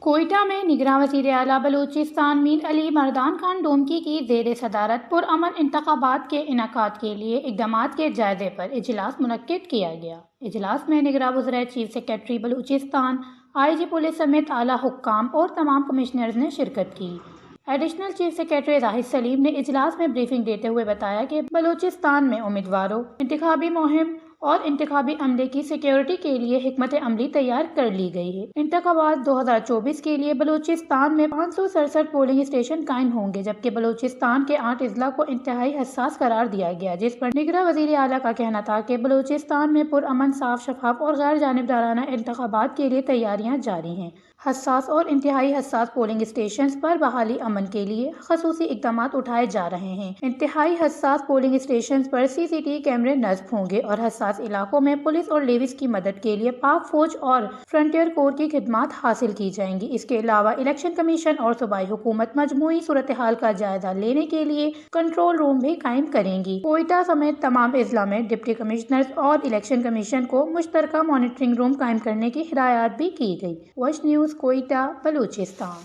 کوئٹہ میں نگراں وزیر اعلیٰ بلوچستان میر علی مردان خان ڈومکی کی زیر صدارت پرامن انتخابات کے انعقاد کے لیے اقدامات کے جائزے پر اجلاس منعقد کیا گیا۔ اجلاس میں نگراں وزراء، چیف سیکرٹری بلوچستان، آئی جی پولیس سمیت اعلیٰ حکام اور تمام کمشنرز نے شرکت کی۔ ایڈیشنل چیف سیکرٹری راحت سلیم نے اجلاس میں بریفنگ دیتے ہوئے بتایا کہ بلوچستان میں امیدواروں، انتخابی مہم اور انتخابی عملے کی سیکیورٹی کے لیے حکمت عملی تیار کر لی گئی ہے۔ انتخابات 2024 کے لیے بلوچستان میں 567 پولنگ اسٹیشن قائم ہوں گے، جبکہ بلوچستان کے 8 اضلاع کو انتہائی حساس قرار دیا گیا، جس پر نگراں وزیر اعلیٰ کا کہنا تھا کہ بلوچستان میں پرامن، صاف، شفاف اور غیر جانبدارانہ انتخابات کے لیے تیاریاں جاری ہیں۔ حساس اور انتہائی حساس پولنگ اسٹیشنز پر بحالی امن کے لیے خصوصی اقدامات اٹھائے جا رہے ہیں۔ انتہائی حساس پولنگ اسٹیشنز پر CCTV کیمرے نصب ہوں گے اور حساس علاقوں میں پولیس اور لیویز کی مدد کے لیے پاک فوج اور فرنٹیئر کور کی خدمات حاصل کی جائیں گی۔ اس کے علاوہ الیکشن کمیشن اور صوبائی حکومت مجموعی صورتحال کا جائزہ لینے کے لیے کنٹرول روم بھی قائم کریں گی۔ کوئٹہ سمیت تمام اضلاع میں ڈپٹی کمشنرز اور الیکشن کمیشن کو مشترکہ مانیٹرنگ روم قائم کرنے کی ہدایات بھی کی گئی۔ وش نیوز، کوئٹہ، بلوچستان۔